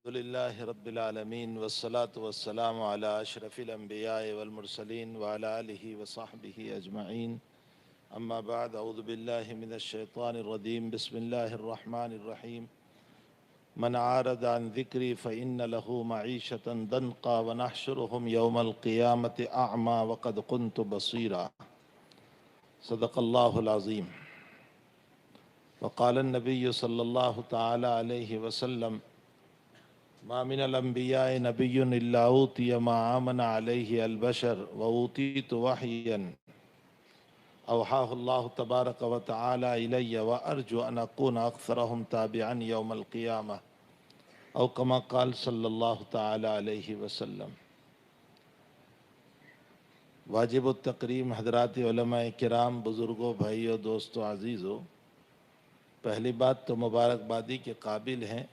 الحمد لله رب العالمين والصلاة والسلام على أشرف الأنبياء والمرسلين وعلى آله وصحبه أجمعين. أما بعد، أعوذ بالله من الشيطان الرجيم. بسم الله الرحمن الرحيم. من عارض عن ذكري فإن له معيشة ضنقا ونحشرهم يوم القيامة أعمى وقد كنت بصيرا. صدق الله العظيم. وقال النبي صلى الله تعالى عليه وسلم: ما من الانبیاء نبی الا اوتی ما آمن علیہ البشر واوتیت وحیا اوحاہ اللہ تبارک وتعالی الی وارجو ان اکون اکثرهم تابعا یوم القیامہ او کما قال صلی اللہ تعالی علیہ وسلم۔ واجب التکریم حضرات علماء کرام، بزرگوں، بھائیوں، دوستوں، عزیزوں، پہلی بات تو مبارکبادی کے قابل ہیں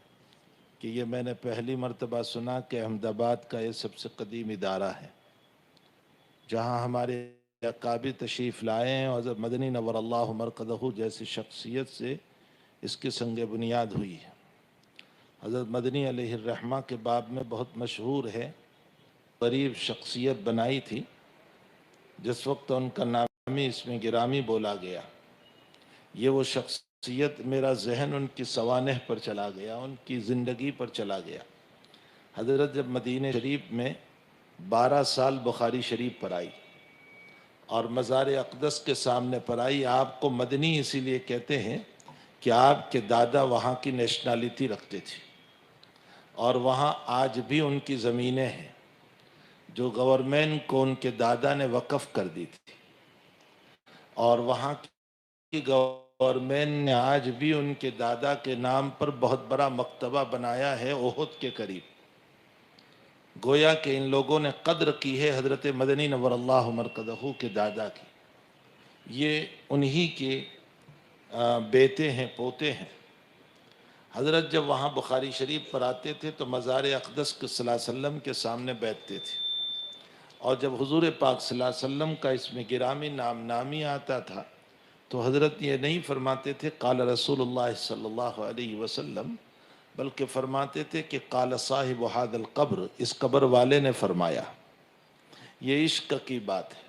کہ یہ میں نے پہلی مرتبہ سنا کہ احمد آباد کا یہ سب سے قدیم ادارہ ہے جہاں ہمارے اکابر تشریف لائے ہیں، اور حضرت مدنی نور اللہ مرقدہ جیسی شخصیت سے اس کی سنگ بنیاد ہوئی ہے۔ حضرت مدنی علیہ الرحمہ کے باب میں بہت مشہور ہے، غریب شخصیت بنائی تھی جس وقت ان کا نامی اس میں گرامی بولا گیا، یہ وہ شخصیت میرا ذہن ان کی سوانح پر چلا گیا، ان کی زندگی پر چلا گیا۔ حضرت جب مدینہ شریف میں 12 سال بخاری شریف پر آئی اور مزار اقدس کے سامنے پر آئی، آپ کو مدنی اسی لیے کہتے ہیں کہ آپ کے دادا وہاں کی نیشنلٹی رکھتے تھے، اور وہاں آج بھی ان کی زمینیں ہیں جو گورنمنٹ کو ان کے دادا نے وقف کر دی تھی، اور وہاں کی گورنمنٹ نے آج بھی ان کے دادا کے نام پر بہت بڑا مکتبہ بنایا ہے احد کے قریب۔ گویا کہ ان لوگوں نے قدر کی ہے حضرت مدنی نور اللہ مرقدہ کے دادا کی، یہ انہی کے بیٹے ہیں، پوتے ہیں۔ حضرت جب وہاں بخاری شریف پر آتے تھے تو مزار اقدس کے صلی اللہ علیہ وسلم کے سامنے بیٹھتے تھے، اور جب حضور پاک صلی اللہ علیہ وسلم کا اس میں گرامی نامی آتا تھا تو حضرت یہ نہیں فرماتے تھے قال رسول اللہ صلی اللہ علیہ وسلم، بلکہ فرماتے تھے کہ قال صاحب ھذا القبر، اس قبر والے نے فرمایا۔ یہ عشق کی بات ہے۔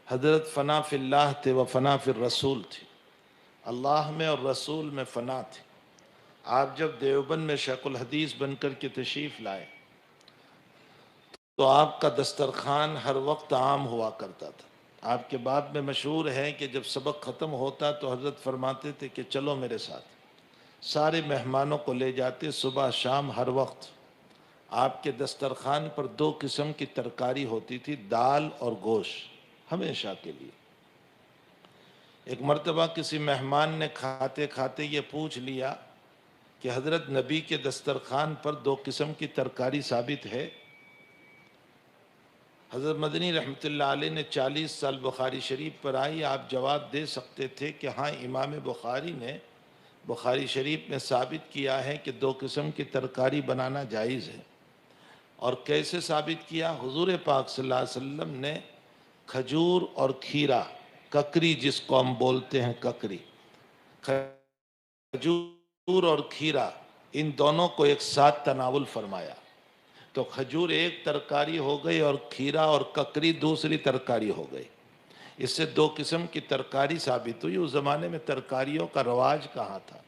حضرت فنا فی اللہ تھے و فنا فی الرسول تھے، اللہ میں اور رسول میں فنا تھے۔ آپ جب دیوبند میں شیخ الحدیث بن کر کے تشریف لائے تو آپ کا دسترخوان ہر وقت عام ہوا کرتا تھا۔ آپ کے باب میں مشہور ہے کہ جب سبق ختم ہوتا تو حضرت فرماتے تھے کہ چلو میرے ساتھ، سارے مہمانوں کو لے جاتے، صبح شام ہر وقت آپ کے دسترخوان پر 2 قسم کی ترکاری ہوتی تھی، دال اور گوشت، ہمیشہ کے لیے۔ ایک مرتبہ کسی مہمان نے کھاتے کھاتے یہ پوچھ لیا کہ حضرت نبی کے دسترخوان پر 2 قسم کی ترکاری ثابت ہے؟ حضرت مدنی رحمۃ اللہ علیہ نے 40 سال بخاری شریف پر آئی، آپ جواب دے سکتے تھے کہ ہاں امام بخاری نے بخاری شریف میں ثابت کیا ہے کہ 2 قسم کی ترکاری بنانا جائز ہے۔ اور کیسے ثابت کیا؟ حضور پاک صلی اللہ علیہ وسلم نے کھجور اور کھیرا، ککری جس کو ہم بولتے ہیں ککری، کھجور اور کھیرا، ان دونوں کو ایک ساتھ تناول فرمایا، تو کھجور ایک ترکاری ہو گئی اور کھیرا اور ککری دوسری ترکاری ہو گئی۔ اس سے 2 قسم کی ترکاری ثابت ہوئی۔ اس زمانے میں ترکاریوں کا رواج کہاں تھا؟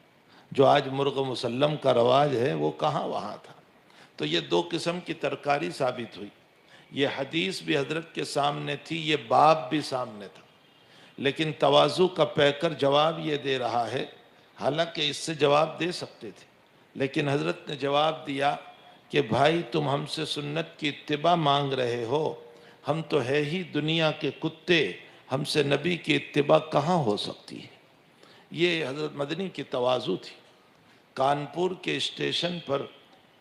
جو آج مرغ مسلم کا رواج ہے وہ کہاں وہاں تھا؟ تو یہ 2 قسم کی ترکاری ثابت ہوئی۔ یہ حدیث بھی حضرت کے سامنے تھی، یہ باب بھی سامنے تھا، لیکن تواضع کا پیکر جواب یہ دے رہا ہے، حالانکہ اس سے جواب دے سکتے تھے، لیکن حضرت نے جواب دیا کہ بھائی تم ہم سے سنت کی اتباع مانگ رہے ہو، ہم تو ہے ہی دنیا کے کتے، ہم سے نبی کی اتباع کہاں ہو سکتی ہے؟ یہ حضرت مدنی کی تواضع تھی۔ کانپور کے اسٹیشن پر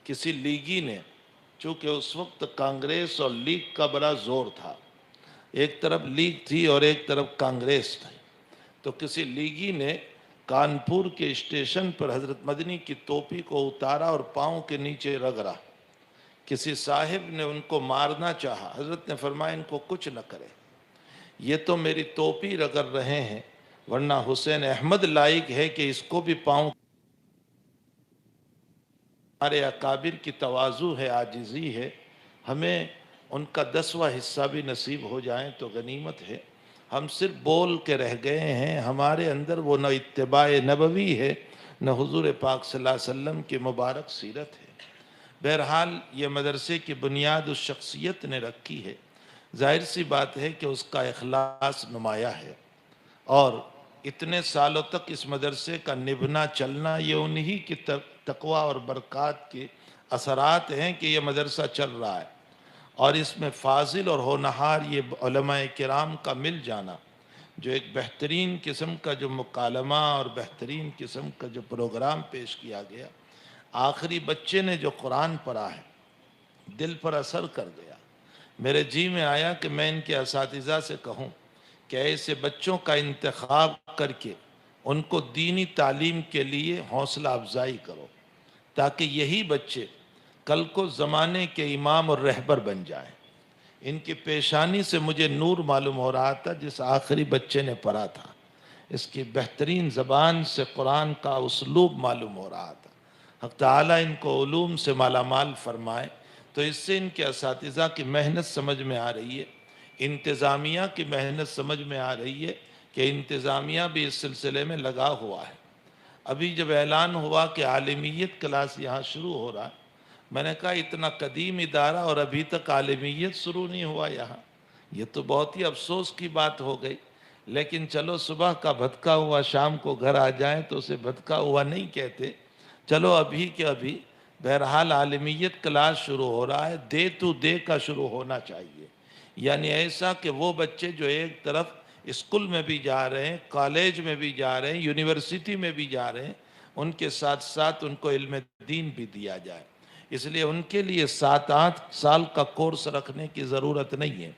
کسی لیگی نے، چونکہ اس وقت کانگریس اور لیگ کا بڑا زور تھا، ایک طرف لیگ تھی اور ایک طرف کانگریس تھی، تو کسی لیگی نے کانپور کے اسٹیشن پر حضرت مدنی کی ٹوپی کو اتارا اور پاؤں کے نیچے رگڑا۔ کسی صاحب نے ان کو مارنا چاہا، حضرت نے فرمایا ان کو کچھ نہ کرے، یہ تو میری ٹوپی رگڑ رہے ہیں، ورنہ حسین احمد لائق ہے کہ اس کو بھی پاؤں ہمارے اکابر کی تواضع ہے، عاجزی ہے، ہمیں ان کا 10واں حصہ بھی نصیب ہو جائیں تو غنیمت ہے۔ ہم صرف بول کے رہ گئے ہیں، ہمارے اندر وہ نہ اتباع نبوی ہے، نہ حضور پاک صلی اللہ علیہ وسلم کی مبارک سیرت ہے۔ بہرحال یہ مدرسے کی بنیاد اس شخصیت نے رکھی ہے، ظاہر سی بات ہے کہ اس کا اخلاص نمایاں ہے، اور اتنے سالوں تک اس مدرسے کا نبھنا چلنا یہ انہی کی تقوی اور برکات کے اثرات ہیں کہ یہ مدرسہ چل رہا ہے، اور اس میں فاضل اور ہونہار یہ علماء کرام کا مل جانا، جو ایک بہترین قسم کا جو مکالمہ اور بہترین قسم کا جو پروگرام پیش کیا گیا، آخری بچے نے جو قرآن پڑھا ہے دل پر اثر کر گیا۔ میرے جی میں آیا کہ میں ان کے اساتذہ سے کہوں کہ ایسے بچوں کا انتخاب کر کے ان کو دینی تعلیم کے لیے حوصلہ افزائی کرو، تاکہ یہی بچے کل کو زمانے کے امام اور رہبر بن جائیں۔ ان کی پیشانی سے مجھے نور معلوم ہو رہا تھا جس آخری بچے نے پڑھا تھا، اس کی بہترین زبان سے قرآن کا اسلوب معلوم ہو رہا تھا۔ حق تعالیٰ ان کو علوم سے مالا مال فرمائے۔ تو اس سے ان کے اساتذہ کی محنت سمجھ میں آ رہی ہے، انتظامیہ کی محنت سمجھ میں آ رہی ہے کہ انتظامیہ بھی اس سلسلے میں لگا ہوا ہے۔ ابھی جب اعلان ہوا کہ عالمیت کلاس یہاں شروع ہو رہا ہے، میں نے کہا اتنا قدیم ادارہ اور ابھی تک عالمیت شروع نہیں ہوا یہاں، یہ تو بہت ہی افسوس کی بات ہو گئی۔ لیکن چلو، صبح کا بھتکا ہوا شام کو گھر آ جائیں تو اسے بھتکا ہوا نہیں کہتے، چلو ابھی کے ابھی بہرحال عالمیت کلاس شروع ہو رہا ہے۔ دے تو دے کا شروع ہونا چاہیے، یعنی ایسا کہ وہ بچے جو ایک طرف اسکول میں بھی جا رہے ہیں، کالج میں بھی جا رہے ہیں، یونیورسٹی میں بھی جا رہے ہیں، ان کے ساتھ ساتھ ان کو علم دین بھی دیا جائے۔ اس لیے ان کے لیے 7-8 سال کا کورس رکھنے کی ضرورت نہیں ہے،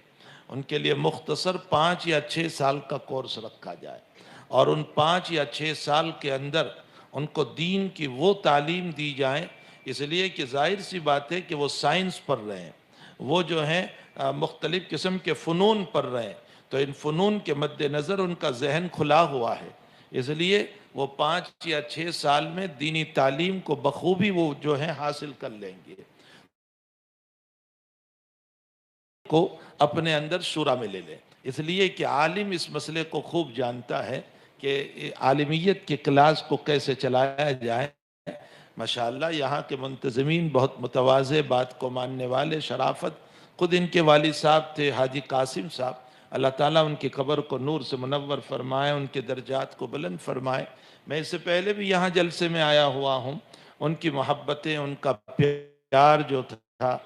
ان کے لیے مختصر 5 یا 6 سال کا کورس رکھا جائے، اور ان 5 یا 6 سال کے اندر ان کو دین کی وہ تعلیم دی جائے۔ اس لیے کہ ظاہر سی بات ہے کہ وہ سائنس پڑھ رہے ہیں، وہ جو ہیں مختلف قسم کے فنون پڑھ رہے ہیں، تو ان فنون کے مد نظر ان کا ذہن کھلا ہوا ہے، اس لیے وہ 5 یا 6 سال میں دینی تعلیم کو بخوبی وہ جو ہیں حاصل کر لیں گے، کو اپنے اندر شورا میں لے لیں۔ اس لیے کہ عالم اس مسئلے کو خوب جانتا ہے کہ عالمیت کے کلاس کو کیسے چلایا جائے۔ ماشاءاللہ یہاں کے منتظمین بہت متواضع، بات کو ماننے والے، شرافت، خود ان کے والد صاحب تھے حاجی قاسم صاحب، اللہ تعالیٰ ان کی قبر کو نور سے منور فرمائے، ان کے درجات کو بلند فرمائے۔ میں اس سے پہلے بھی یہاں جلسے میں آیا ہوا ہوں، ان کی محبتیں، ان کا پیار جو تھا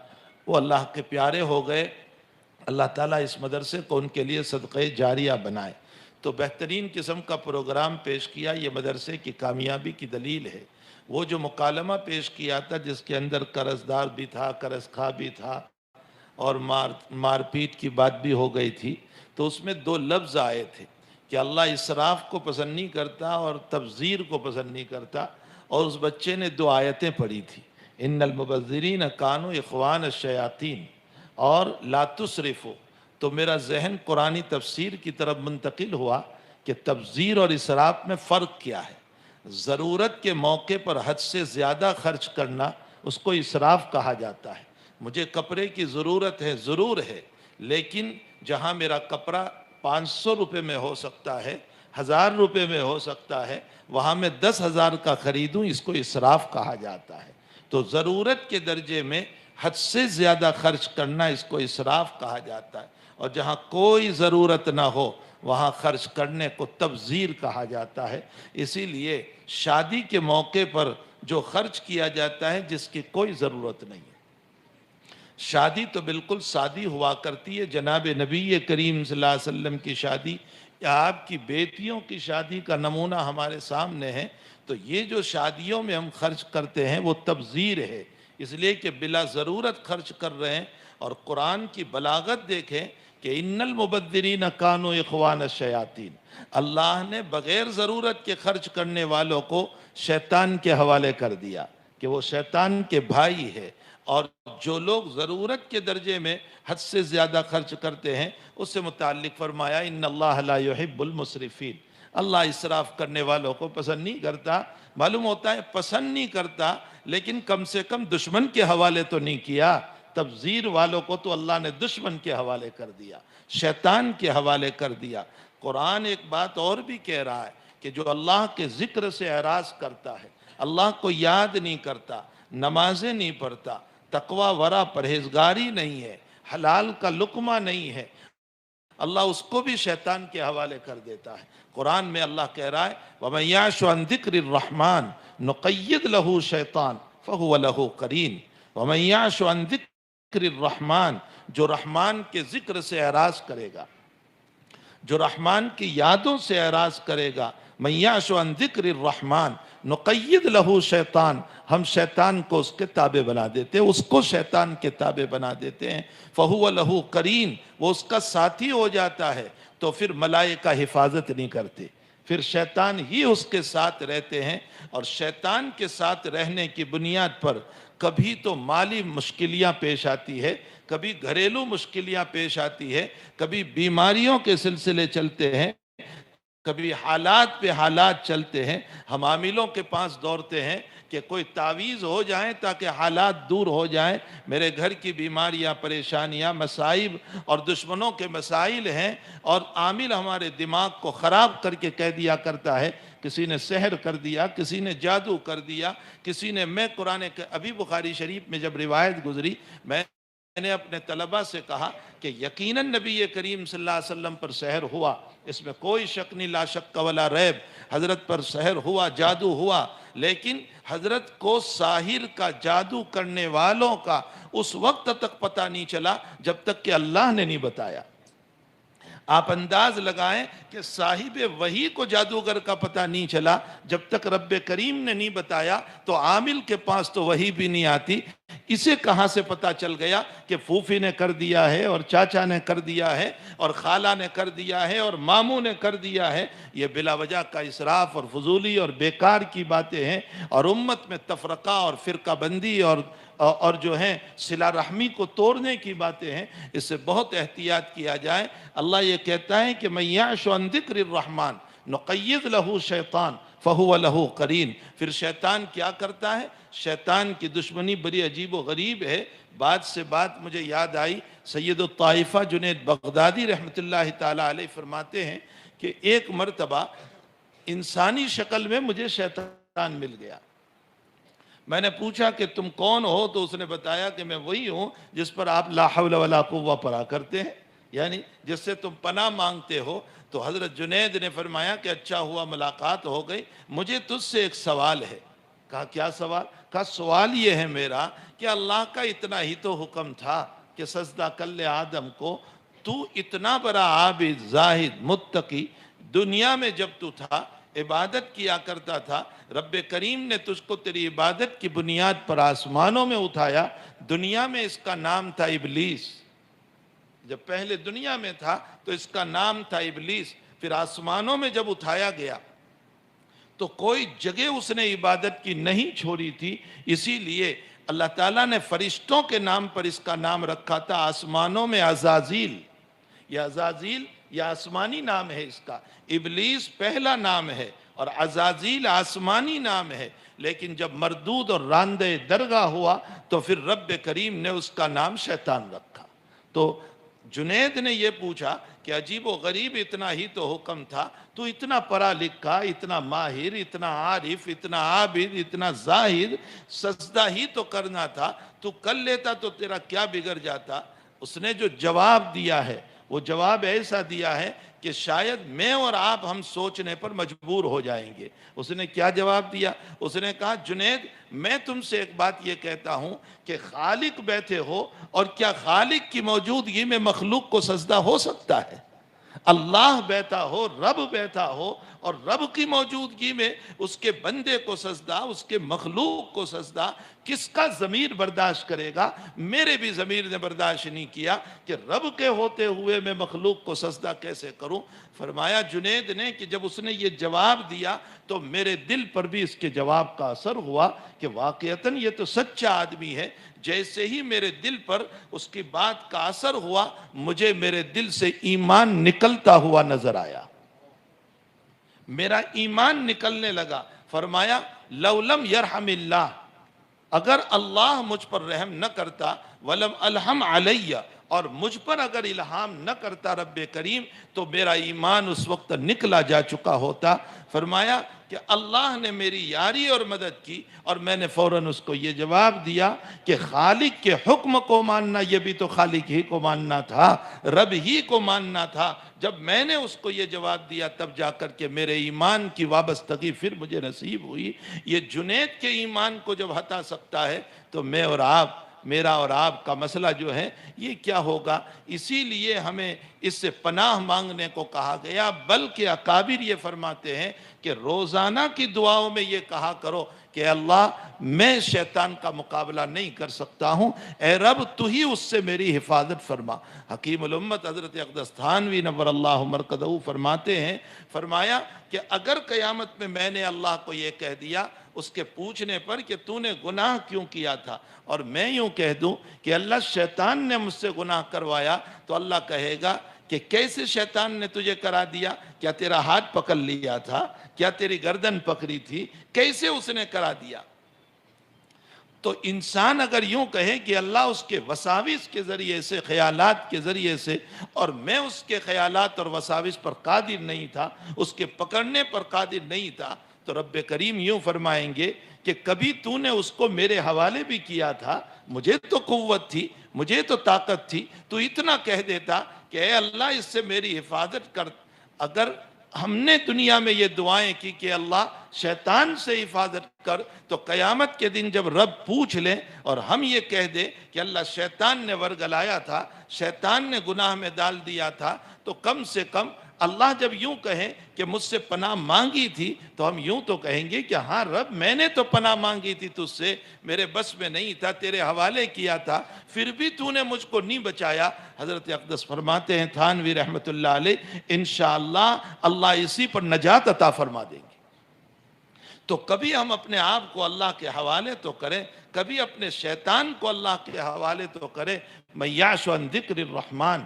وہ اللہ کے پیارے ہو گئے۔ اللہ تعالیٰ اس مدرسے کو ان کے لیے صدقہ جاریہ بنائے۔ تو بہترین قسم کا پروگرام پیش کیا، یہ مدرسے کی کامیابی کی دلیل ہے۔ وہ جو مکالمہ پیش کیا تھا جس کے اندر قرض دار بھی تھا، قرض خواہ بھی تھا، اور مار پیٹ کی بات بھی ہو گئی تھی، تو اس میں 2 لفظ آئے تھے کہ اللہ اسراف کو پسند نہیں کرتا اور تبذیر کو پسند نہیں کرتا، اور اس بچے نے 2 آیتیں پڑھی تھی، ان المبذرین کانوا اخوان الشیاطین اور لا تسرفوا۔ تو میرا ذہن قرآنی تفسیر کی طرف منتقل ہوا کہ تبذیر اور اسراف میں فرق کیا ہے۔ ضرورت کے موقع پر حد سے زیادہ خرچ کرنا اس کو اسراف کہا جاتا ہے۔ مجھے کپڑے کی ضرورت ہے، ضرور ہے، لیکن جہاں میرا کپڑا 500 روپے میں ہو سکتا ہے، 1000 روپے میں ہو سکتا ہے، وہاں میں 10,000 کا خریدوں، اس کو اسراف کہا جاتا ہے۔ تو ضرورت کے درجے میں حد سے زیادہ خرچ کرنا اس کو اسراف کہا جاتا ہے، اور جہاں کوئی ضرورت نہ ہو وہاں خرچ کرنے کو تبذیر کہا جاتا ہے۔ اسی لیے شادی کے موقع پر جو خرچ کیا جاتا ہے جس کی کوئی ضرورت نہیں ہے، شادی تو بالکل سادی ہوا کرتی ہے۔ جناب نبی کریم صلی اللہ علیہ وسلم کی شادی یا آپ کی بیٹیوں کی شادی کا نمونہ ہمارے سامنے ہے۔ تو یہ جو شادیوں میں ہم خرچ کرتے ہیں وہ تبذیر ہے، اس لیے کہ بلا ضرورت خرچ کر رہے ہیں۔ اور قرآن کی بلاغت دیکھیں کہ ان المبذرین کانوا اخوان الشیاطین، اللہ نے بغیر ضرورت کے خرچ کرنے والوں کو شیطان کے حوالے کر دیا کہ وہ شیطان کے بھائی ہے، اور جو لوگ ضرورت کے درجے میں حد سے زیادہ خرچ کرتے ہیں اس سے متعلق فرمایا ان اللہ لا يحب المسرفین، اللہ اسراف کرنے والوں کو پسند نہیں کرتا۔ معلوم ہوتا ہے پسند نہیں کرتا، لیکن کم سے کم دشمن کے حوالے تو نہیں کیا. تبذیر والوں کو تو اللہ نے دشمن کے حوالے کر دیا، شیطان کے حوالے کر دیا. قرآن ایک بات اور بھی کہہ رہا ہے کہ جو اللہ کے ذکر سے اعراض کرتا ہے، اللہ کو یاد نہیں کرتا، نمازیں نہیں پڑھتا، تقوی ورع پرہیزگاری نہیں ہے، حلال کا لقمہ نہیں ہے، اللہ اس کو بھی شیطان کے حوالے کر دیتا ہے. قرآن میں اللہ کہہ رہا ہے وَمَن يَعْشُ عَن ذِكْرِ الرَّحْمَنِ نُقَيِّضْ لَهُ شَيْطَانٌ فَهُوَ لَهُ قَرِينٌ. وَمَن يَعْشُ عَن ذِكْرِ الرَّحْمَنِ، جو رحمان کے ذکر سے اعراض کرے گا، جو رحمان کی یادوں سے اعراض کرے گا، مَن يَعْشُ عَن ذِكْرِ الرَّحْمَنِ نُقَيِّضْ لَهُ شَيْطَانٌ، ہم شیطان کو اس کے تابع بنا دیتے ہیں، اس کو شیطان کے تابع بنا دیتے ہیں. فَهُوَ لَهُ قَرِينٌ، وہ اس کا ساتھی ہو جاتا ہے. تو پھر ملائکہ حفاظت نہیں کرتے، پھر شیطان ہی اس کے ساتھ رہتے ہیں. اور شیطان کے ساتھ رہنے کی بنیاد پر کبھی تو مالی مشکلیاں پیش آتی ہے، کبھی گھریلو مشکلیاں پیش آتی ہے، کبھی بیماریوں کے سلسلے چلتے ہیں، کبھی حالات پہ حالات چلتے ہیں. ہم عاملوں کے پاس دوڑتے ہیں کہ کوئی تعویذ ہو جائیں تاکہ حالات دور ہو جائیں. میرے گھر کی بیماریاں، پریشانیاں، مصائب اور دشمنوں کے مسائل ہیں، اور عامل ہمارے دماغ کو خراب کر کے کہہ دیا کرتا ہے کسی نے سحر کر دیا، کسی نے جادو کر دیا، کسی نے. میں قرآن ابھی بخاری شریف میں جب روایت گزری، میں نے اپنے طلبہ سے کہا کہ یقیناً نبی کریم صلی اللہ علیہ وسلم پر سحر ہوا، اس میں کوئی شک نہیں، لا شک ولا ریب، حضرت پر سحر ہوا، جادو ہوا. لیکن حضرت کو ساحر کا، جادو کرنے والوں کا اس وقت تک پتہ نہیں چلا جب تک کہ اللہ نے نہیں بتایا. آپ انداز لگائیں کہ صاحب وحی کو جادوگر کا پتہ نہیں چلا جب تک رب کریم نے نہیں بتایا، تو عامل کے پاس تو وحی بھی نہیں آتی. اسے کہاں سے پتہ چل گیا کہ پھوپھی نے کر دیا ہے، اور چاچا نے کر دیا ہے، اور خالہ نے کر دیا ہے، اور ماموں نے کر دیا ہے؟ یہ بلا وجہ کا اسراف اور فضولی اور بیکار کی باتیں ہیں، اور امت میں تفرقہ اور فرقہ بندی اور جو ہیں صلہ رحمی کو توڑنے کی باتیں ہیں. اس سے بہت احتیاط کیا جائے. اللہ یہ کہتا ہے کہ مَن يَعْشُ عَن ذِكْرِ الرَّحْمَنِ نُقَيِّضْ لَهُ شَيْطَانٌ فَهُوَ لَهُ قَرِينٌ. پھر شیطان کیا کرتا ہے؟ شیطان کی دشمنی بڑی عجیب و غریب ہے. بات سے بات مجھے یاد آئی، سید الطائفہ جنید بغدادی رحمت اللہ تعالی علیہ فرماتے ہیں کہ ایک مرتبہ انسانی شکل میں مجھے شیطان مل گیا. میں نے پوچھا کہ تم کون ہو؟ تو اس نے بتایا کہ میں وہی ہوں جس پر آپ لا حول ولا قوہ پڑھا کرتے ہیں، یعنی جس سے تم پناہ مانگتے ہو. تو حضرت جنید نے فرمایا کہ اچھا ہوا ملاقات ہو گئی، مجھے تجھ سے ایک سوال ہے. کہا کیا سوال؟ کہا سوال یہ ہے میرا کہ اللہ کا اتنا ہی تو حکم تھا کہ سجدہ کر لے آدم کو. تو اتنا بڑا عابد، زاہد، متقی، دنیا میں جب تو تھا عبادت کیا کرتا تھا، رب کریم نے تجھ کو تیری عبادت کی بنیاد پر آسمانوں میں اٹھایا. دنیا میں اس کا نام تھا ابلیس. جب پہلے دنیا میں تھا تو اس کا نام تھا ابلیس. پھر آسمانوں میں جب اٹھایا گیا تو کوئی جگہ اس نے عبادت کی نہیں چھوڑی تھی. اسی لیے اللہ تعالیٰ نے فرشتوں کے نام پر اس کا نام رکھا تھا آسمانوں میں عزازیل. یہ عزازیل یہ آسمانی نام ہے اس کا. ابلیس پہلا نام ہے اور عزازیل آسمانی نام ہے. لیکن جب مردود اور راندے درگاہ ہوا تو پھر رب کریم نے اس کا نام شیطان رکھا. تو جنید نے یہ پوچھا کہ عجیب و غریب اتنا ہی تو حکم تھا، تو اتنا پڑھا لکھا، اتنا ماہر، اتنا عارف، اتنا عابد، اتنا زاہد، سجدہ ہی تو کرنا تھا، تو کر لیتا تو تیرا کیا بگڑ جاتا؟ اس نے جو جواب دیا ہے وہ جواب ایسا دیا ہے کہ شاید میں اور آپ ہم سوچنے پر مجبور ہو جائیں گے. اس نے کیا جواب دیا؟ اس نے کہا جنید میں تم سے ایک بات یہ کہتا ہوں کہ خالق بیٹھے ہو، اور کیا خالق کی موجودگی میں مخلوق کو سجدہ ہو سکتا ہے؟ اللہ بیٹھا ہو، رب بیٹھا ہو، اور رب کی موجودگی میں اس کے بندے کو سجدہ، اس کے مخلوق کو سجدہ، کس کا ضمیر برداشت کرے گا؟ میرے بھی ضمیر نے برداشت نہیں کیا کہ رب کے ہوتے ہوئے میں مخلوق کو سجدہ کیسے کروں. فرمایا جنید نے کہ جب اس نے یہ جواب دیا تو میرے دل پر بھی اس کے جواب کا اثر ہوا کہ واقعتاً یہ تو سچا آدمی ہے. جیسے ہی میرے دل پر اس کی بات کا اثر ہوا، مجھے میرے دل سے ایمان نکلتا ہوا نظر آیا، میرا ایمان نکلنے لگا. فرمایا لو لم یرحم اللہ اگر اللہ مجھ پر رحم نہ کرتا، ولم الہم علیہ، اور مجھ پر اگر الہام نہ کرتا رب کریم، تو میرا ایمان اس وقت نکلا جا چکا ہوتا۔ فرمایا کہ اللہ نے میری یاری اور مدد کی، اور میں نے فوراً اس کو یہ جواب دیا کہ خالق کے حکم کو ماننا، یہ بھی تو خالق ہی کو ماننا تھا، رب ہی کو ماننا تھا۔ جب میں نے اس کو یہ جواب دیا، تب جا کر کے میرے ایمان کی وابستگی پھر مجھے نصیب ہوئی۔ یہ جنید کے ایمان کو جب ہٹا سکتا ہے، تو میں اور آپ، میرا اور آپ کا مسئلہ جو ہے یہ کیا ہوگا؟ اسی لیے ہمیں اس سے پناہ مانگنے کو کہا گیا، بلکہ اکابر یہ فرماتے ہیں کہ روزانہ کی دعاؤں میں یہ کہا کرو کہ اللہ میں شیطان کا مقابلہ نہیں کر سکتا ہوں، اے رب تو ہی اس سے میری حفاظت فرما۔ حکیم الامت حضرت اقدس تھانوی نور اللہ مرقدہ فرماتے ہیں، فرمایا کہ اگر قیامت میں میں نے اللہ کو یہ کہہ دیا اس کے پوچھنے پر کہ تو نے گناہ کیوں کیا تھا، اور میں یوں کہہ دوں کہ اللہ شیطان نے مجھ سے گناہ کروایا، تو اللہ کہے گا کہ کیسے شیطان نے تجھے کرا دیا؟ کیا تیرا ہاتھ پکڑ لیا تھا؟ کیا تیری گردن پکڑی تھی؟ کیسے اس نے کرا دیا؟ تو انسان اگر یوں کہے کہ اللہ اس کے وساوس کے ذریعے سے، خیالات کے ذریعے سے، اور میں اس کے خیالات اور وساوس پر قادر نہیں تھا، اس کے پکڑنے پر قادر نہیں تھا، تو رب کریم یوں فرمائیں گے کہ کبھی تو نے اس کو میرے حوالے بھی کیا تھا، مجھے تو قوت تھی، مجھے تو طاقت تھی، تو اتنا کہہ دیتا کہ اے اللہ اس سے میری حفاظت کر۔ اگر ہم نے دنیا میں یہ دعائیں کی کہ اللہ شیطان سے حفاظت کر، تو قیامت کے دن جب رب پوچھ لیں اور ہم یہ کہہ دیں کہ اللہ شیطان نے ورگلایا تھا، شیطان نے گناہ میں ڈال دیا تھا، تو کم سے کم اللہ جب یوں کہیں کہ مجھ سے پناہ مانگی تھی، تو ہم یوں تو کہیں گے کہ ہاں رب میں نے تو پناہ مانگی تھی تجھ سے، میرے بس میں نہیں تھا، تیرے حوالے کیا تھا، پھر بھی تو نے مجھ کو نہیں بچایا۔ حضرت اقدس فرماتے ہیں تھانوی رحمت اللہ علیہ، انشاءاللہ اللہ اسی پر نجات عطا فرما دیں گے۔ تو کبھی ہم اپنے آپ کو اللہ کے حوالے تو کریں، کبھی اپنے شیطان کو اللہ کے حوالے تو کریں۔ من یعش عن ذکر الرحمن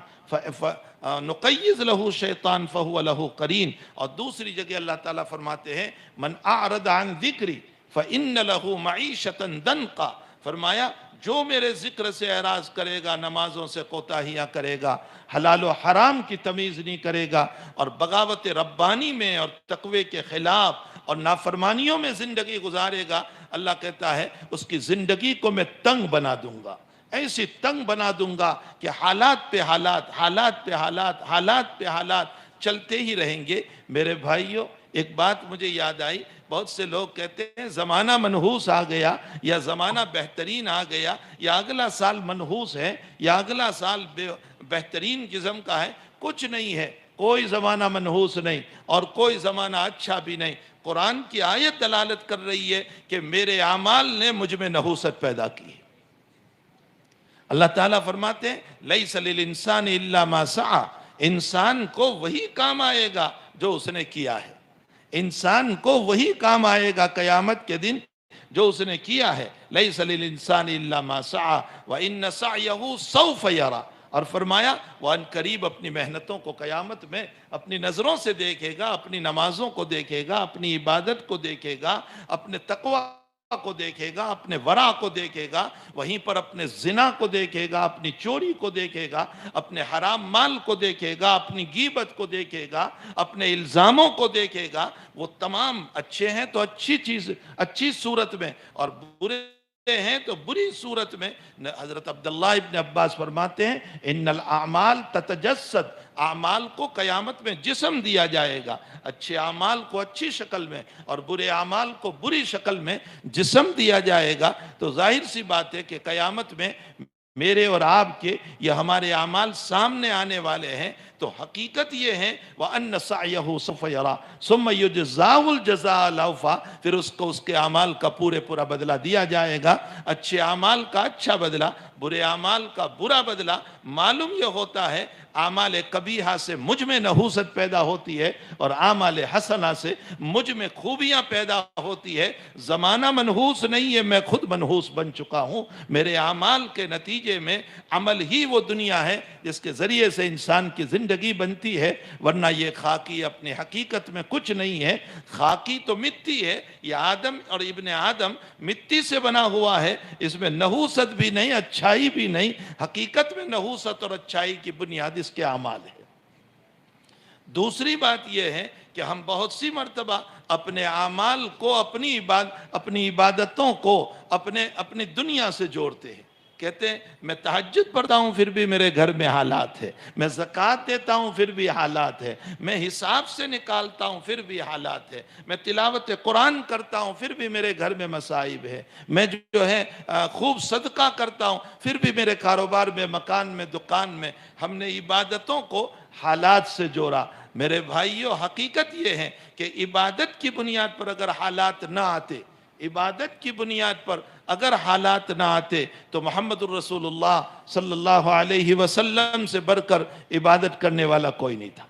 نقیض لہ شیطان فہو لہ قرین۔ اور دوسری جگہ اللہ تعالیٰ فرماتے ہیں من اعرض عن ذکری فإن لہ معیشتا ضنکا۔ فرمایا جو میرے ذکر سے اعراض کرے گا، نمازوں سے کوتاہیاں کرے گا، حلال و حرام کی تمیز نہیں کرے گا، اور بغاوت ربانی میں اور تقوی کے خلاف اور نافرمانیوں میں زندگی گزارے گا، اللہ کہتا ہے اس کی زندگی کو میں تنگ بنا دوں گا، ایسی تنگ بنا دوں گا کہ حالات پہ حالات، حالات پہ حالات، حالات پہ حالات چلتے ہی رہیں گے۔ میرے بھائیوں، ایک بات مجھے یاد آئی، بہت سے لوگ کہتے ہیں زمانہ منحوس آ گیا، یا زمانہ بہترین آ گیا، یا اگلا سال منحوس ہے، یا اگلا سال بہترین قسم کا ہے۔ کچھ نہیں ہے، کوئی زمانہ منحوس نہیں، اور کوئی زمانہ اچھا بھی نہیں۔ قرآن کی آیت دلالت کر رہی ہے کہ میرے اعمال نے مجھ میں نحوست پیدا کی ہے۔ اللہ تعالیٰ فرماتے ہیں لیس للانسان الا ما سعی، انسان کو وہی کام آئے گا جو اس نے کیا ہے، انسان کو وہی کام آئے گا قیامت کے دن جو اس نے کیا ہے۔ لیس للانسان الا ما سعی وان سعیہ سوف یری، اور فرمایا وہ ان قریب اپنی محنتوں کو قیامت میں اپنی نظروں سے دیکھے گا، اپنی نمازوں کو دیکھے گا، اپنی عبادت کو دیکھے گا، اپنے تقوی کو دیکھے گا، اپنے ورع کو دیکھے گا، وہیں پر اپنے زنا کو دیکھے گا، اپنی چوری کو دیکھے گا، اپنے حرام مال کو دیکھے گا، اپنی غیبت کو دیکھے گا، اپنے الزاموں کو دیکھے گا۔ وہ تمام اچھے ہیں تو اچھی چیز، اچھی صورت میں، اور برے ہیں تو بری صورت میں۔ حضرت عبداللہ ابن عباس فرماتے ہیں ان الاعمال تتجسد، اعمال کو قیامت میں جسم دیا جائے گا، اچھے اعمال کو اچھی شکل میں اور برے اعمال کو بری شکل میں جسم دیا جائے گا۔ تو ظاہر سی بات ہے کہ قیامت میں میرے اور آپ کے یہ ہمارے اعمال سامنے آنے والے ہیں۔ تو حقیقت یہ ہے وَأَنَّ سَعْيَهُ سَوْفَ يَرَى ثُمَّ يُجْزَاهُ الْجَزَاءَ الْأَوْفَى، پھر اس کو اس کے اعمال کا پورا بدلہ دیا جائے گا، اچھے اعمال کا اچھا بدلہ، برے اعمال کا برا بدلہ۔ معلوم یہ ہوتا ہے اعمال قبیحہ سے مجھ میں نحوست پیدا ہوتی ہے، اور اعمال حسنہ سے مجھ میں خوبیاں پیدا ہوتی ہے۔ زمانہ منحوس نہیں ہے، میں خود منحوس بن چکا ہوں، میرے اعمال کے نتیجے نتیجے میں عمل ہی وہ دنیا ہے جس کے ذریعے سے انسان کی زندگی بنتی ہے، ورنہ یہ خاکی اپنی حقیقت میں کچھ نہیں ہے۔ خاکی تو مٹی ہے، یہ آدم اور ابن آدم مٹی سے بنا ہوا ہے، اس میں نحوست بھی نہیں، اچھائی بھی نہیں۔ حقیقت میں نحوست اور اچھائی کی بنیاد اس کے اعمال ہے۔ دوسری بات یہ ہے کہ ہم بہت سی مرتبہ اپنے اعمال کو، اپنی عبادتوں کو اپنی دنیا سے جوڑتے ہیں۔ کہتے ہیں میں تہجد پڑھتا ہوں پھر بھی میرے گھر میں حالات ہے، میں زکوٰۃ دیتا ہوں پھر بھی حالات ہے، میں حساب سے نکالتا ہوں پھر بھی حالات ہے، میں تلاوت قرآن کرتا ہوں پھر بھی میرے گھر میں مصائب ہے، میں جو ہے خوب صدقہ کرتا ہوں پھر بھی میرے کاروبار میں، مکان میں، دکان میں۔ ہم نے عبادتوں کو حالات سے جوڑا۔ میرے بھائیو، حقیقت یہ ہے کہ عبادت کی بنیاد پر اگر حالات نہ آتے، عبادت کی بنیاد پر اگر حالات نہ آتے تو محمد الرسول اللہ صلی اللہ علیہ وسلم سے بڑھ کر عبادت کرنے والا کوئی نہیں تھا،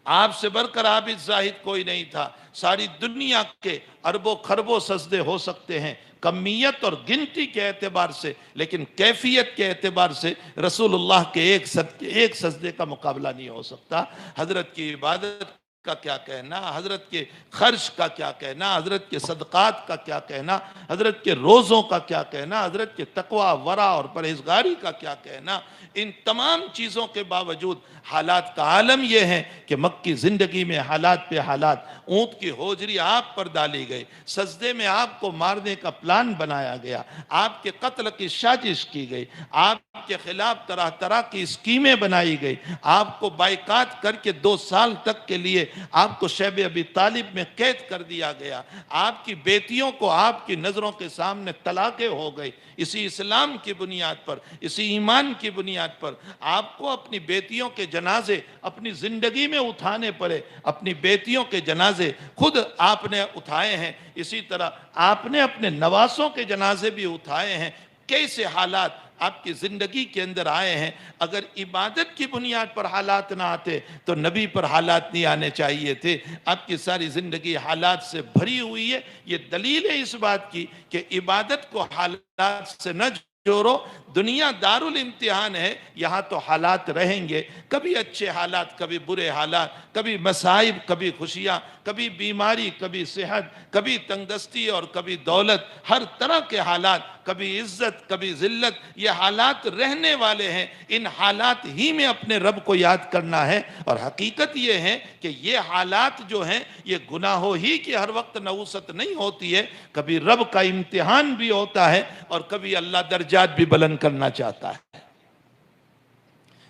آپ سے بڑھ کر عابد زاہد کوئی نہیں تھا۔ ساری دنیا کے اربوں خربوں سجدے ہو سکتے ہیں کمیت اور گنتی کے اعتبار سے، لیکن کیفیت کے اعتبار سے رسول اللہ کے ایک سجدے کا مقابلہ نہیں ہو سکتا۔ حضرت کی عبادت کا کیا کہنا، حضرت کے خرچ کا کیا کہنا، حضرت کے صدقات کا کیا کہنا، حضرت کے روزوں کا کیا کہنا، حضرت کے تقوی، ورع اور پرہیزگاری کا کیا کہنا۔ ان تمام چیزوں کے باوجود حالات کا عالم یہ ہے کہ مکی زندگی میں حالات پہ حالات، اونٹ کی ہوجری آپ پر ڈالی گئی، سجدے میں آپ کو مارنے کا پلان بنایا گیا، آپ کے قتل کی سازش کی گئی، آپ کے خلاف طرح طرح کی اسکیمیں بنائی گئی، آپ کو بائیکاٹ کر کے 2 سال تک کے لیے آپ کو شیب ابی طالب میں قید کر دیا گیا، آپ کی بیٹیوں کو آپ کی نظروں کے سامنے طلاقیں ہو گئی۔ اسی اسلام کی بنیاد پر، اسی ایمان کی بنیاد پر آپ کو اپنی بیٹیوں کے جنازے اپنی زندگی میں اٹھانے پڑے، اپنی بیٹیوں کے جنازے خود آپ نے اٹھائے ہیں، اسی طرح آپ نے اپنے نواسوں کے جنازے بھی اٹھائے ہیں۔ کیسے حالات آپ کی زندگی کے اندر آئے ہیں۔ اگر عبادت کی بنیاد پر حالات نہ آتے تو نبی پر حالات نہیں آنے چاہیے تھے۔ آپ کی ساری زندگی حالات سے بھری ہوئی ہے۔ یہ دلیل ہے اس بات کی کہ عبادت کو حالات سے نہ جوڑو۔ دنیا دار الامتحان ہے، یہاں تو حالات رہیں گے، کبھی اچھے حالات، کبھی برے حالات، کبھی مصائب، کبھی خوشیاں، کبھی بیماری، کبھی صحت، کبھی تنگدستی اور کبھی دولت، ہر طرح کے حالات، کبھی عزت، کبھی ذلت، یہ حالات رہنے والے ہیں۔ ان حالات ہی میں اپنے رب کو یاد کرنا ہے، اور حقیقت یہ ہے کہ یہ حالات جو ہیں یہ گناہوں ہی کی ہر وقت نحوست نہیں ہوتی ہے، کبھی رب کا امتحان بھی ہوتا ہے اور کبھی اللہ درجات بھی بلند کرنا چاہتا ہے۔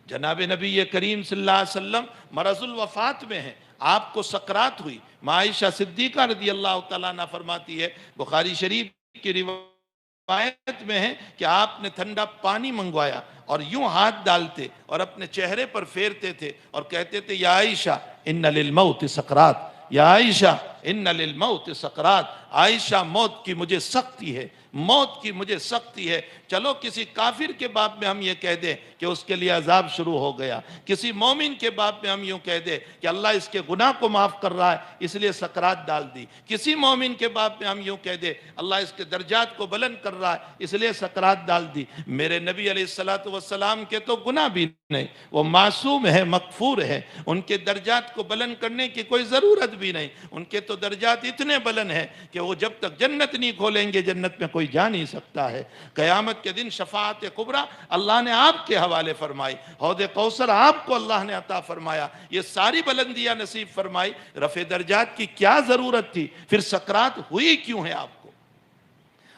جناب نبی کریم صلی اللہ علیہ وسلم مرض الوفات میں ہیں، آپ کو سکرات ہوئی۔ ماں عائشہ صدیقہ رضی اللہ تعالیٰ عنہ فرماتی ہے، بخاری شریف کی روایت میں ہے کہ آپ نے ٹھنڈا پانی منگوایا اور یوں ہاتھ ڈالتے اور اپنے چہرے پر پھیرتے تھے اور کہتے تھے یا عائشہ ان للموت سکرات، یا عائشہ ان للموت سکرات، عائشہ موت کی مجھے سختی ہے، موت کی مجھے سختی ہے۔ چلو کسی کافر کے باب میں ہم یہ کہہ دیں کہ اس کے لیے عذاب شروع ہو گیا، کسی مومن کے باب میں ہم یوں کہہ دیں کہ اللہ اس کے گناہ کو معاف کر رہا ہے اس لیے سکرات ڈال دی، کسی مومن کے باب میں ہم یوں کہہ دیں اللہ اس کے درجات کو بلند کر رہا ہے اس لیے سکرات ڈال دی۔ میرے نبی علیہ السلام کے تو گناہ بھی نہیں، وہ معصوم ہے، مغفور ہے، ان کے درجات کو بلند کرنے کی کوئی ضرورت بھی نہیں۔ ان کے تو درجات اتنے بلند ہیں کہ وہ جب تک جنت نہیں کھولیں گے جنت میں کوئی جا نہیں سکتا ہے۔ قیامت کے دن شفاعت کبریٰ اللہ نے آپ کے حوالے فرمائی، حوض کوثر آپ کو اللہ نے عطا فرمایا، یہ ساری بلندیاں نصیب فرمائی، رفع درجات کی کیا ضرورت تھی؟ پھر سکرات ہوئی کیوں ہے آپ کو؟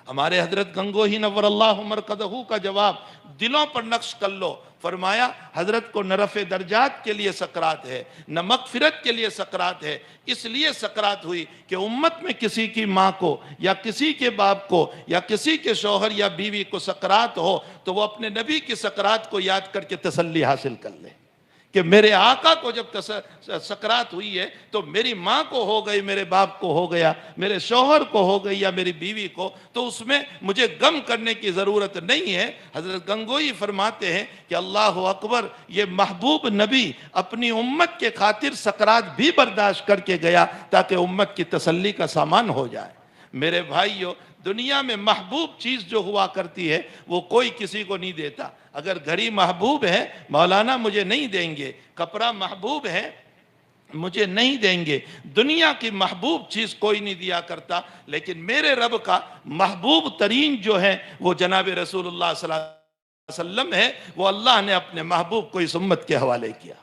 ہمارے حضرت گنگوہی نور اللہ مرقدہ کا جواب دلوں پر نقش کر لو، فرمایا حضرت کو نہ رفع درجات کے لیے سکرات ہے نہ مغفرت کے لیے سکرات ہے، اس لیے سکرات ہوئی کہ امت میں کسی کی ماں کو یا کسی کے باپ کو یا کسی کے شوہر یا بیوی کو سکرات ہو تو وہ اپنے نبی کی سکرات کو یاد کر کے تسلی حاصل کر لے کہ میرے آقا کو جب سکرات ہوئی ہے تو میری ماں کو ہو گئی، میرے باپ کو ہو گیا، میرے شوہر کو ہو گئی یا میری بیوی کو، تو اس میں مجھے غم کرنے کی ضرورت نہیں ہے۔ حضرت گنگوئی فرماتے ہیں کہ اللہ اکبر، یہ محبوب نبی اپنی امت کے خاطر سکرات بھی برداشت کر کے گیا تاکہ امت کی تسلی کا سامان ہو جائے۔ میرے بھائیو، دنیا میں محبوب چیز جو ہوا کرتی ہے وہ کوئی کسی کو نہیں دیتا. اگر گھڑی محبوب ہے مولانا مجھے نہیں دیں گے, کپڑا محبوب ہے مجھے نہیں دیں گے, دنیا کی محبوب چیز کوئی نہیں دیا کرتا, لیکن میرے رب کا محبوب ترین جو ہے وہ جناب رسول اللہ صلی اللہ علیہ وسلم ہے. وہ اللہ نے اپنے محبوب کو اس امت کے حوالے کیا.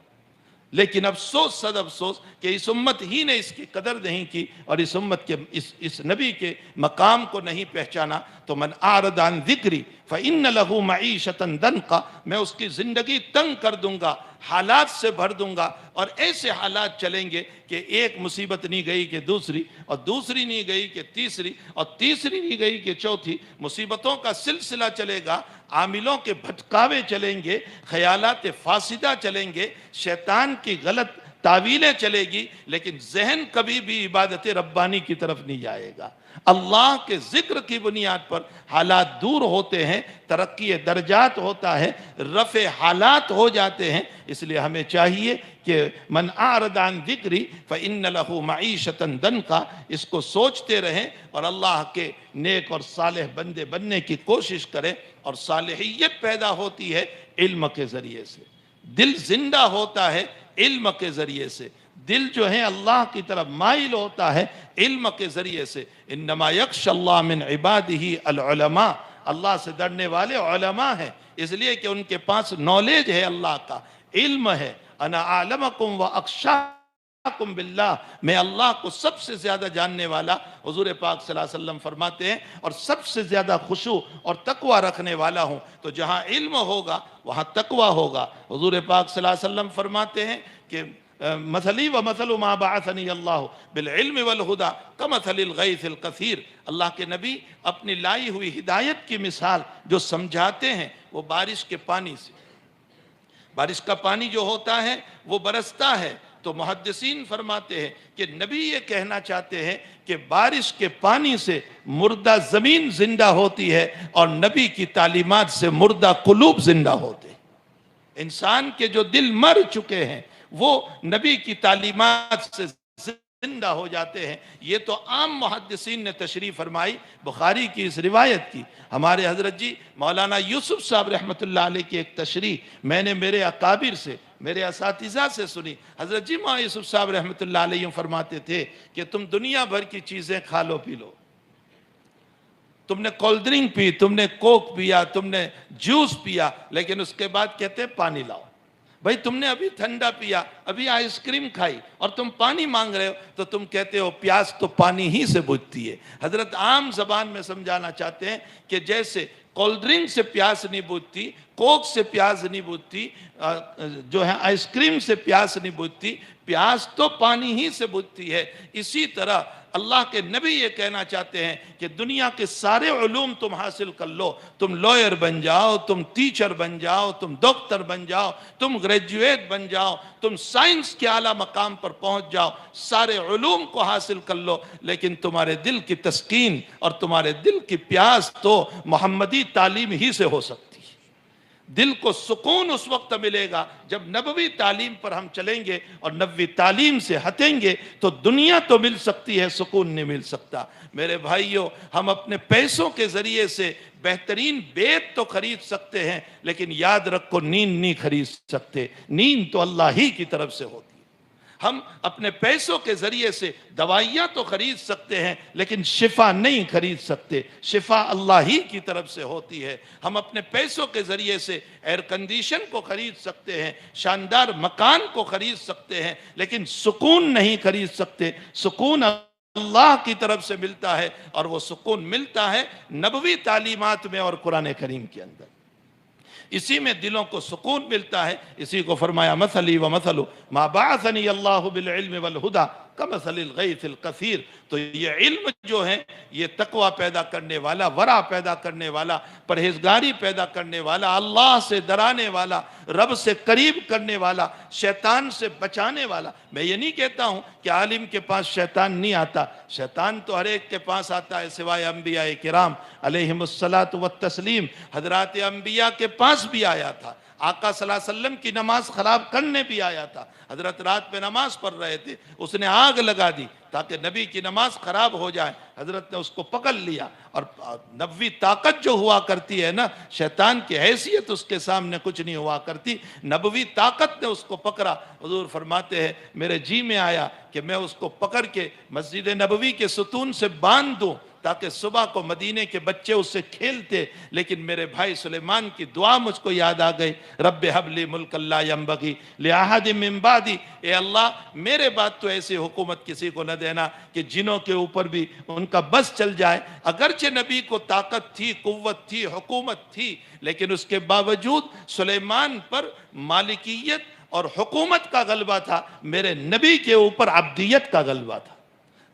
لیکن افسوس صد افسوس کہ اس امت ہی نے اس کی قدر نہیں کی اور اس امت کے اس نبی کے مقام کو نہیں پہچانا. تو من اعرض عن ذکری فإن له معیشة ضنکا, میں اس کی زندگی تنگ کر دوں گا, حالات سے بھر دوں گا, اور ایسے حالات چلیں گے کہ ایک مصیبت نہیں گئی کہ دوسری, اور دوسری نہیں گئی کہ تیسری, اور تیسری نہیں گئی کہ چوتھی. مصیبتوں کا سلسلہ چلے گا, عاملوں کے بھٹکاوے چلیں گے, خیالات فاسدہ چلیں گے, شیطان کی غلط تعویلیں چلے گی, لیکن ذہن کبھی بھی عبادت ربانی کی طرف نہیں جائے گا. اللہ کے ذکر کی بنیاد پر حالات دور ہوتے ہیں, ترقی درجات ہوتا ہے, رفع حالات ہو جاتے ہیں. اس لیے ہمیں چاہیے کہ من اعرض عن ذکری فإن له معیشة ضنکا, اس کو سوچتے رہیں اور اللہ کے نیک اور صالح بندے بننے کی کوشش کریں. اور صالحیت پیدا ہوتی ہے علم کے ذریعے سے, دل زندہ ہوتا ہے علم کے ذریعے سے, دل جو ہے اللہ کی طرف مائل ہوتا ہے علم کے ذریعے سے. انما یخشی اللہ من عبادہ العلماء, اللہ سے ڈرنے والے علماء ہیں, اس لیے کہ ان کے پاس نالج ہے, اللہ کا علم ہے. انا اعلمکم واخشاکم باللہ, میں اللہ کو سب سے زیادہ جاننے والا, حضور پاک صلی اللہ علیہ وسلم فرماتے ہیں, اور سب سے زیادہ خشوع اور تقوی رکھنے والا ہوں. تو جہاں علم ہوگا وہاں تقوی ہوگا. حضور پاک صلی اللہ علیہ وسلم فرماتے ہیں کہ مثلی و مثل ما بعثنی اللہ بالعلم والہدی کمثل الغیث الکثیر. اللہ کے نبی اپنی لائی ہوئی ہدایت کی مثال جو سمجھاتے ہیں وہ بارش کے پانی سے. بارش کا پانی جو ہوتا ہے وہ برستا ہے, تو محدثین فرماتے ہیں کہ نبی یہ کہنا چاہتے ہیں کہ بارش کے پانی سے مردہ زمین زندہ ہوتی ہے, اور نبی کی تعلیمات سے مردہ قلوب زندہ ہوتے ہیں. انسان کے جو دل مر چکے ہیں وہ نبی کی تعلیمات سے زندہ ہو جاتے ہیں. یہ تو عام محدثین نے تشریح فرمائی بخاری کی اس روایت کی. ہمارے حضرت جی مولانا یوسف صاحب رحمۃ اللہ علیہ کی ایک تشریح میں نے میرے اکابر سے, میرے اساتذہ سے سنی. حضرت جی مولانا یوسف صاحب رحمۃ اللہ علیہ فرماتے تھے کہ تم دنیا بھر کی چیزیں کھا لو پی لو, تم نے کولڈ ڈرنک پی, تم نے کوک پیا, تم نے جوس پیا, لیکن اس کے بعد کہتے ہیں پانی لاؤ. بھائی تم نے ابھی ٹھنڈا پیا, ابھی آئس کریم کھائی, اور تم پانی مانگ رہے ہو, تو تم کہتے ہو پیاس تو پانی ہی سے بجھتی ہے. حضرت عام زبان میں سمجھانا چاہتے ہیں کہ جیسے کولڈ ڈرنک سے پیاس نہیں بجھتی, کوک سے پیاس نہیں بجھتی, جو ہے آئس کریم سے پیاس نہیں بجھتی, پیاس تو پانی ہی سے بجھتی ہے. اسی طرح اللہ کے نبی یہ کہنا چاہتے ہیں کہ دنیا کے سارے علوم تم حاصل کر لو, تم لوئر بن جاؤ, تم ٹیچر بن جاؤ, تم ڈاکٹر بن جاؤ, تم گریجویٹ بن جاؤ, تم سائنس کے اعلیٰ مقام پر پہنچ جاؤ, سارے علوم کو حاصل کر لو, لیکن تمہارے دل کی تسکین اور تمہارے دل کی پیاس تو محمدی تعلیم ہی سے ہو سکتی. دل کو سکون اس وقت ملے گا جب نبوی تعلیم پر ہم چلیں گے, اور نبوی تعلیم سے ہٹیں گے تو دنیا تو مل سکتی ہے, سکون نہیں مل سکتا. میرے بھائیوں, ہم اپنے پیسوں کے ذریعے سے بہترین بیت تو خرید سکتے ہیں, لیکن یاد رکھو نیند نہیں خرید سکتے. نیند تو اللہ ہی کی طرف سے ہوتی. ہم اپنے پیسوں کے ذریعے سے دوائیاں تو خرید سکتے ہیں, لیکن شفا نہیں خرید سکتے. شفا اللہ ہی کی طرف سے ہوتی ہے. ہم اپنے پیسوں کے ذریعے سے ایئر کنڈیشن کو خرید سکتے ہیں, شاندار مکان کو خرید سکتے ہیں, لیکن سکون نہیں خرید سکتے. سکون اللہ کی طرف سے ملتا ہے, اور وہ سکون ملتا ہے نبوی تعلیمات میں اور قرآن کریم کے اندر. اسی میں دلوں کو سکون ملتا ہے. اسی کو فرمایا مثلی و مثل ما بعثنی اللہ بالعلم والہدی کمثل الغیث الکثیر. تو یہ علم جو ہے یہ تقوی پیدا کرنے والا, ورع پیدا کرنے والا, پرہیزگاری پیدا کرنے والا, اللہ سے ڈرانے والا, رب سے قریب کرنے والا, شیطان سے بچانے والا. میں یہ نہیں کہتا ہوں کہ عالم کے پاس شیطان نہیں آتا, شیطان تو ہر ایک کے پاس آتا ہے سوائے انبیاء کرام علیہم الصلاۃ والتسلیم. حضرات انبیاء کے پاس بھی آیا تھا, آقا صلی اللہ علیہ وسلم کی نماز خراب کرنے بھی آیا تھا. حضرت رات میں نماز پڑھ رہے تھے, اس نے آگ لگا دی تاکہ نبی کی نماز خراب ہو جائے. حضرت نے اس کو پکڑ لیا, اور نبوی طاقت جو ہوا کرتی ہے نا, شیطان کی حیثیت اس کے سامنے کچھ نہیں ہوا کرتی. نبوی طاقت نے اس کو پکڑا. حضور فرماتے ہیں میرے جی میں آیا کہ میں اس کو پکڑ کے مسجد نبوی کے ستون سے باندھ دوں تاکہ صبح کو مدینے کے بچے اس سے کھیلتے. لیکن میرے بھائی سلیمان کی دعا مجھ کو یاد آ گئی, رب ہب لی ملک لا ینبغی لأحد من بعدی, اے اللہ میرے بعد تو ایسی حکومت کسی کو نہ دینا کہ جنوں کے اوپر بھی ان کا بس چل جائے. اگرچہ نبی کو طاقت تھی, قوت تھی, حکومت تھی, لیکن اس کے باوجود سلیمان پر مالکیت اور حکومت کا غلبہ تھا, میرے نبی کے اوپر عبدیت کا غلبہ تھا.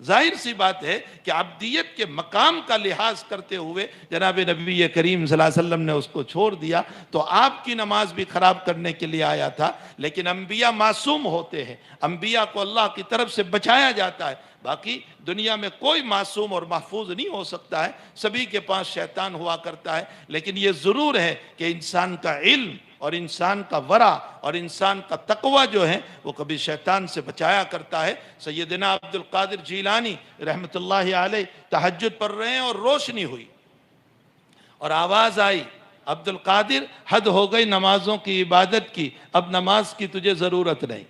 ظاہر سی بات ہے کہ عبدیت کے مقام کا لحاظ کرتے ہوئے جناب نبی کریم صلی اللہ علیہ وسلم نے اس کو چھوڑ دیا. تو آپ کی نماز بھی خراب کرنے کے لیے آیا تھا, لیکن انبیاء معصوم ہوتے ہیں, انبیاء کو اللہ کی طرف سے بچایا جاتا ہے. باقی دنیا میں کوئی معصوم اور محفوظ نہیں ہو سکتا ہے, سبھی کے پاس شیطان ہوا کرتا ہے. لیکن یہ ضرور ہے کہ انسان کا علم اور انسان کا ورع اور انسان کا تقوی جو ہے وہ کبھی شیطان سے بچایا کرتا ہے. سیدنا عبد القادر جیلانی رحمت اللہ علیہ تہجد پڑھ رہے ہیں اور روشنی ہوئی اور آواز آئی, عبد القادر حد ہو گئی نمازوں کی عبادت کی, اب نماز کی تجھے ضرورت نہیں.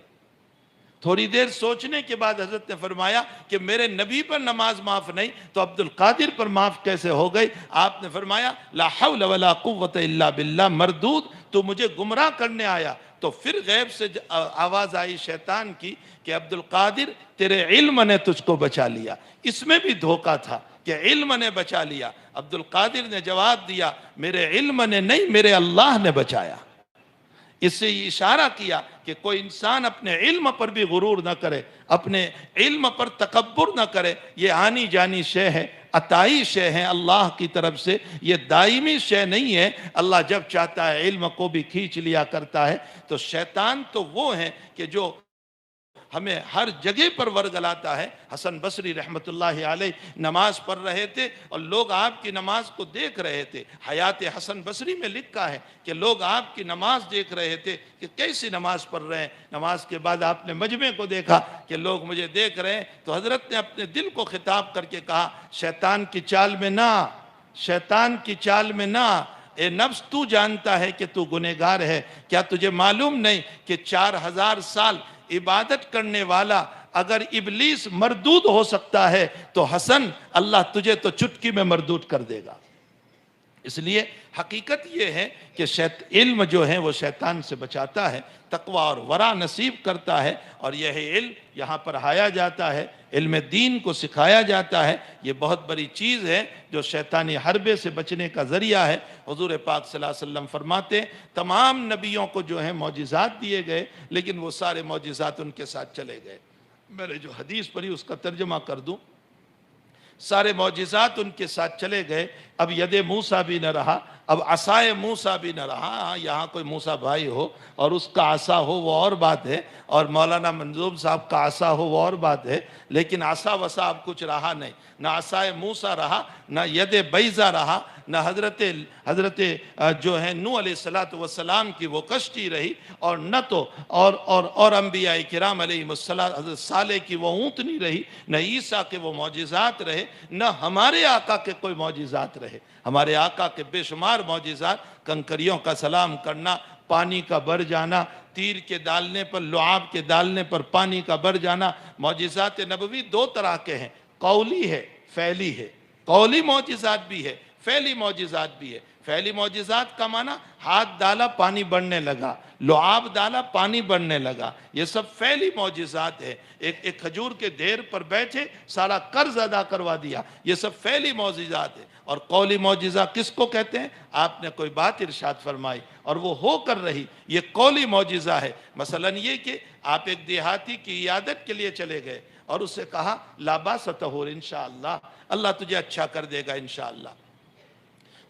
تھوڑی دیر سوچنے کے بعد حضرت نے فرمایا کہ میرے نبی پر نماز معاف نہیں تو عبد القادر پر معاف کیسے ہو گئی؟ آپ نے فرمایا لا حول ولا قوت الا باللہ, مردود تو مجھے گمراہ کرنے آیا. تو پھر غیب سے آواز آئی شیطان کی کہ عبد القادر تیرے علم نے تجھ کو بچا لیا. اس میں بھی دھوکہ تھا کہ علم نے بچا لیا. عبد القادر نے جواب دیا میرے علم نے نہیں, میرے اللہ نے بچایا. اس سے یہ اشارہ کیا کہ کوئی انسان اپنے علم پر بھی غرور نہ کرے, اپنے علم پر تکبر نہ کرے. یہ آنی جانی شے ہے, عطائی شے ہے اللہ کی طرف سے, یہ دائمی شے نہیں ہے. اللہ جب چاہتا ہے علم کو بھی کھینچ لیا کرتا ہے. تو شیطان تو وہ ہے کہ جو ہمیں ہر جگہ پر ورگلاتا ہے. حسن بصری رحمت اللہ علیہ نماز پڑھ رہے تھے اور لوگ آپ کی نماز کو دیکھ رہے تھے. حیات حسن بصری میں لکھا ہے کہ لوگ آپ کی نماز دیکھ رہے تھے کہ کیسی نماز پڑھ رہے ہیں. نماز کے بعد آپ نے مجمع کو دیکھا کہ لوگ مجھے دیکھ رہے ہیں, تو حضرت نے اپنے دل کو خطاب کر کے کہا شیطان کی چال میں نہ, شیطان کی چال میں نہ. اے نفس تو جانتا ہے کہ تو گنہگار ہے, کیا تجھے معلوم نہیں کہ 4000 سال عبادت کرنے والا اگر ابلیس مردود ہو سکتا ہے تو حسن اللہ تجھے تو چٹکی میں مردود کر دے گا. اس لیے حقیقت یہ ہے کہ علم جو ہے وہ شیطان سے بچاتا ہے, تقوی اور ورع نصیب کرتا ہے. اور یہ علم یہاں پر پڑھایا جاتا ہے, علم دین کو سکھایا جاتا ہے. یہ بہت بڑی چیز ہے جو شیطانی حربے سے بچنے کا ذریعہ ہے. حضور پاک صلی اللہ علیہ وسلم فرماتے ہیں تمام نبیوں کو جو ہیں معجزات دیے گئے, لیکن وہ سارے معجزات ان کے ساتھ چلے گئے. میں نے جو حدیث پڑھی اس کا ترجمہ کر دوں. سارے معجزات ان کے ساتھ چلے گئے. اب ید موسیٰ بھی نہ رہا, اب عصائے موسیٰ بھی نہ رہا. یہاں کوئی موسیٰ بھائی ہو اور اس کا عصا ہو وہ اور بات ہے, اور مولانا منظوم صاحب کا عصا ہو وہ اور بات ہے, لیکن عصا وصا اب کچھ رہا نہیں. نہ عصائے موسیٰ رہا, نہ ید بیضہ رہا, نہ حضرت جو ہے نوح علیہ السلام کی وہ کشتی رہی, اور نہ تو اور انبیاء کرام علیہ السلام, حضرت صالح کی وہ اونٹنی رہی, نہ عیسیٰ کے وہ معجزات رہے, نہ ہمارے آقا کے کوئی معجزات رہے. ہمارے آقا کے بے شمار معجزات, کنکریوں کا سلام کرنا, پانی کا بر جانا, تیر کے ڈالنے پر, لعاب کے ڈالنے پر پانی کا بر جانا. معجزات نبوی دو طرح کے ہیں, قولی ہے, فعلی ہے. قولی معجزات بھی ہے, فعلی معجزات بھی ہے. فعلی معجزات کا معنی ہاتھ ڈالا پانی بڑھنے لگا, لعاب ڈالا پانی بڑھنے لگا, یہ سب فعلی معجزات ہے. ایک کھجور کے ڈھیر پر بیٹھے سارا قرض ادا کروا دیا, یہ سب فعلی معجزات ہے. اور قولی معجزہ کس کو کہتے ہیں؟ آپ نے کوئی بات ارشاد فرمائی اور وہ ہو کر رہی, یہ قولی معجزہ ہے. مثلا یہ کہ آپ ایک دیہاتی کی عیادت کے لیے چلے گئے اور اس سے کہا لا باس طہور انشاءاللہ, اللہ تجھے اچھا کر دے گا انشاءاللہ.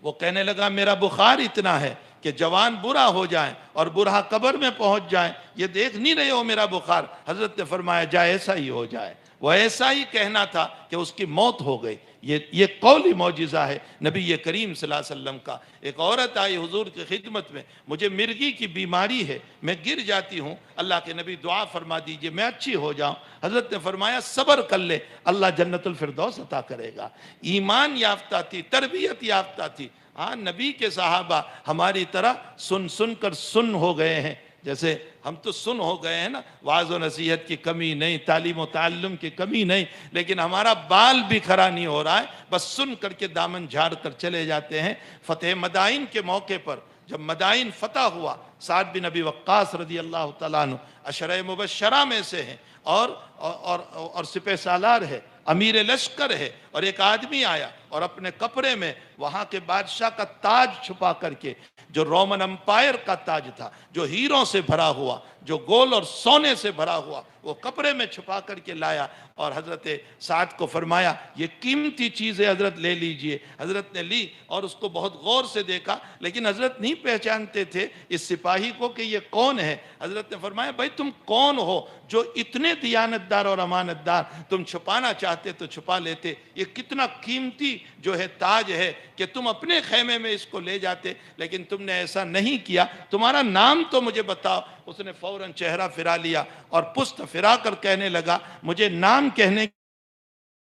وہ کہنے لگا میرا بخار اتنا ہے کہ جوان برا ہو جائیں اور برا قبر میں پہنچ جائیں, یہ دیکھ نہیں رہے ہو میرا بخار. حضرت نے فرمایا جا ایسا ہی ہو جائے. وہ ایسا ہی کہنا تھا کہ اس کی موت ہو گئی۔ یہ قولی معجزہ ہے نبی کریم صلی اللہ علیہ وسلم کا۔ ایک عورت آئی حضور کی خدمت میں، مجھے مرگی کی بیماری ہے، میں گر جاتی ہوں، اللہ کے نبی دعا فرما دیجئے میں اچھی ہو جاؤں۔ حضرت نے فرمایا صبر کر لے، اللہ جنت الفردوس عطا کرے گا۔ ایمان یافتہ تھی، تربیت یافتہ تھی۔ ہاں نبی کے صحابہ ہماری طرح سن سن کر سن ہو گئے ہیں، جیسے ہم تو سن ہو گئے ہیں نا، وعظ و نصیحت کی کمی نہیں، تعلیم و تعلم کی کمی نہیں، لیکن ہمارا بال بھی کھڑا نہیں ہو رہا ہے، بس سن کر کے دامن جھاڑ کر چلے جاتے ہیں۔ فتح مدائن کے موقع پر جب مدائن فتح ہوا، سعد بن ابی وقاص رضی اللہ تعالیٰ عنہ عشرہ مبشرہ میں سے ہیں، اور سپہ سالار ہے، امیر لشکر ہے، اور ایک آدمی آیا اور اپنے کپڑے میں وہاں کے بادشاہ کا تاج چھپا کر کے، جو رومن امپائر کا تاج تھا، جو ہیروں سے بھرا ہوا، جو گول اور سونے سے بھرا ہوا، وہ کپڑے میں چھپا کر کے لایا اور حضرت سعد کو فرمایا یہ قیمتی چیزیں حضرت لے لیجئے۔ حضرت نے لی اور اس کو بہت غور سے دیکھا، لیکن حضرت نہیں پہچانتے تھے اس سپاہی کو کہ یہ کون ہے۔ حضرت نے فرمایا بھائی تم کون ہو جو اتنے دیانتدار اور امانتدار، تم چھپانا چاہتے تو چھپا لیتے، یہ کتنا قیمتی جو ہے تاج ہے کہ تم اپنے خیمے میں اس کو لے جاتے، لیکن تم نے ایسا نہیں کیا، تمہارا نام تو مجھے بتاؤ۔ اس نے فوراً چہرہ پھرا لیا اور پشت پھرا کر کہنے لگا مجھے نام کہنے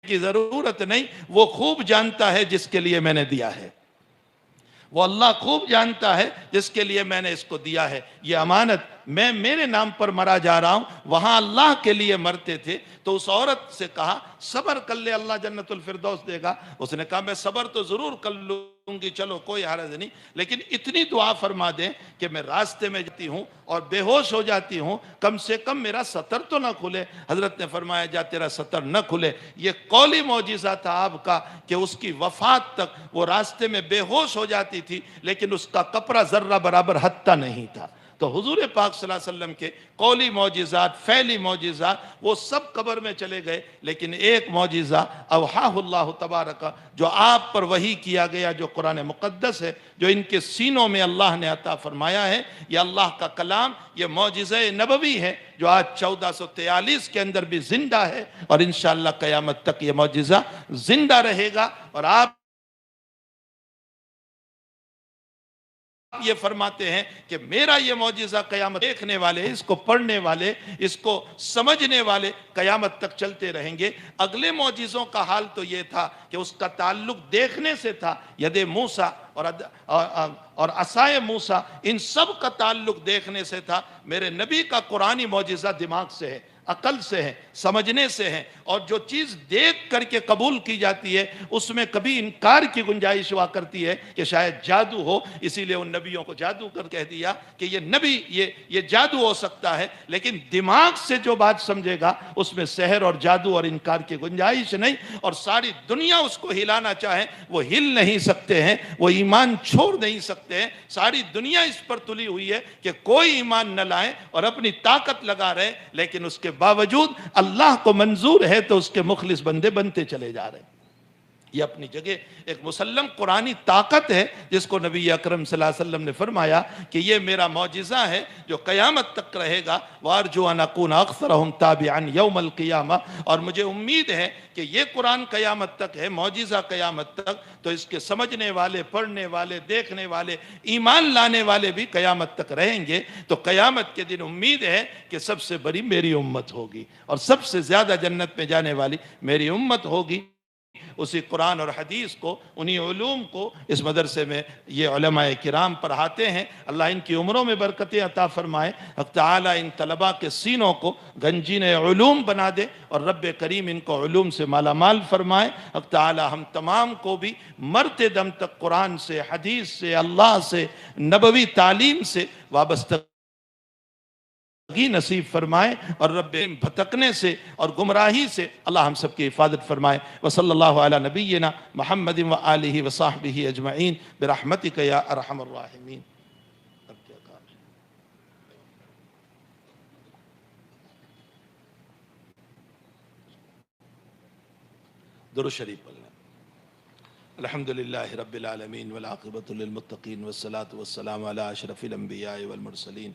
کی ضرورت نہیں، وہ خوب جانتا ہے جس کے لیے میں نے دیا ہے، وہ اللہ خوب جانتا ہے جس کے لیے میں نے اس کو دیا ہے، یہ امانت میں میرے نام پر مرا جا رہا ہوں، وہاں اللہ کے لیے مرتے تھے۔ تو اس عورت سے کہا صبر کر لے، اللہ جنت الفردوس دے گا۔ اس نے کہا میں صبر تو ضرور کر لوں گی، چلو کوئی حرج نہیں، لیکن اتنی دعا فرما دیں کہ میں راستے میں جاتی ہوں اور بے ہوش ہو جاتی ہوں، کم سے کم میرا سطر تو نہ کھلے۔ حضرت نے فرمایا جا تیرا سطر نہ کھلے۔ یہ قولی معجزہ تھا آپ کا کہ اس کی وفات تک وہ راستے میں بے ہوش ہو جاتی تھی، لیکن اس کا کپڑا ذرہ برابر ہتھا نہیں تھا۔ تو حضور پاک صلی اللہ علیہ وسلم کے قولی معجزات، فعلی معجزات، وہ سب قبر میں چلے گئے، لیکن ایک معجزہ اوحاہ اللہ تبارک، جو آپ پر وحی کیا گیا، جو قرآن مقدس ہے، جو ان کے سینوں میں اللہ نے عطا فرمایا ہے، یہ اللہ کا کلام، یہ معجزہ نبوی ہے، جو آج 1443 کے اندر بھی زندہ ہے، اور انشاءاللہ قیامت تک یہ معجزہ زندہ رہے گا۔ اور آپ یہ فرماتے ہیں کہ میرا یہ معجزہ قیامت دیکھنے والے، اس کو پڑھنے والے، اس کو سمجھنے والے قیامت تک چلتے رہیں گے۔ اگلے معجزوں کا حال تو یہ تھا کہ اس کا تعلق دیکھنے سے تھا، ید موسیٰ اور عصائے موسیٰ، ان سب کا تعلق دیکھنے سے تھا۔ میرے نبی کا قرآنی معجزہ دماغ سے ہے، عقل سے ہے، سمجھنے سے ہے، اور جو چیز دیکھ کر کے قبول کی جاتی ہے اس میں کبھی انکار کی گنجائش ہوا کرتی ہے کہ شاید جادو ہو، اسی لیے ان نبیوں کو جادو کر کہہ دیا کہ یہ نبی یہ جادو ہو سکتا ہے، لیکن دماغ سے جو بات سمجھے گا اس میں سحر اور جادو اور انکار کی گنجائش نہیں، اور ساری دنیا اس کو ہلانا چاہے وہ ہل نہیں سکتے ہیں، وہ ایمان چھوڑ نہیں سکتے ہیں۔ ساری دنیا اس پر تلی ہوئی ہے کہ کوئی ایمان نہ لائیں اور اپنی طاقت لگا رہے، لیکن اس کے باوجود اللہ کو منظور ہے تو اس کے مخلص بندے بنتے چلے جا رہے ہیں۔ یہ اپنی جگہ ایک مسلم قرآنی طاقت ہے، جس کو نبی اکرم صلی اللہ علیہ وسلم نے فرمایا کہ یہ میرا معجزہ ہے جو قیامت تک رہے گا۔ وَأَرْجُو أَنْ أَكُونَ أَكْثَرَهُمْ تَابِعًا يَوْمَ الْقِيَامَةِ، اور مجھے امید ہے کہ یہ قرآن قیامت تک ہے، معجزہ قیامت تک، تو اس کے سمجھنے والے، پڑھنے والے، دیکھنے والے، ایمان لانے والے بھی قیامت تک رہیں گے۔ تو قیامت کے دن امید ہے کہ سب سے بڑی میری امت ہوگی، اور سب سے زیادہ جنت میں جانے والی میری امت ہوگی۔ اسی قرآن اور حدیث کو، انہی علوم کو اس مدرسے میں یہ علماء کرام پڑھاتے ہیں۔ اللہ ان کی عمروں میں برکتیں عطا فرمائے، حق تعالیٰ ان طلباء کے سینوں کو گنجین علوم بنا دے، اور رب کریم ان کو علوم سے مالا مال فرمائے۔ حق تعالیٰ ہم تمام کو بھی مرتے دم تک قرآن سے، حدیث سے، اللہ سے، نبوی تعلیم سے وابستہ نصیب فرمائے، اور رب بھٹکنے سے اور گمراہی سے اللہ ہم سب کی حفاظت فرمائے۔ وصلی اللہ علی نبینا محمد و آلہ و صحبہ اجمعین برحمتک یا ارحم الراحمین۔ درود شریف پڑھنا۔ الحمدللہ رب العالمین والعاقبۃ للمتقین والصلاة والسلام علی اشرف الانبیاء والمرسلین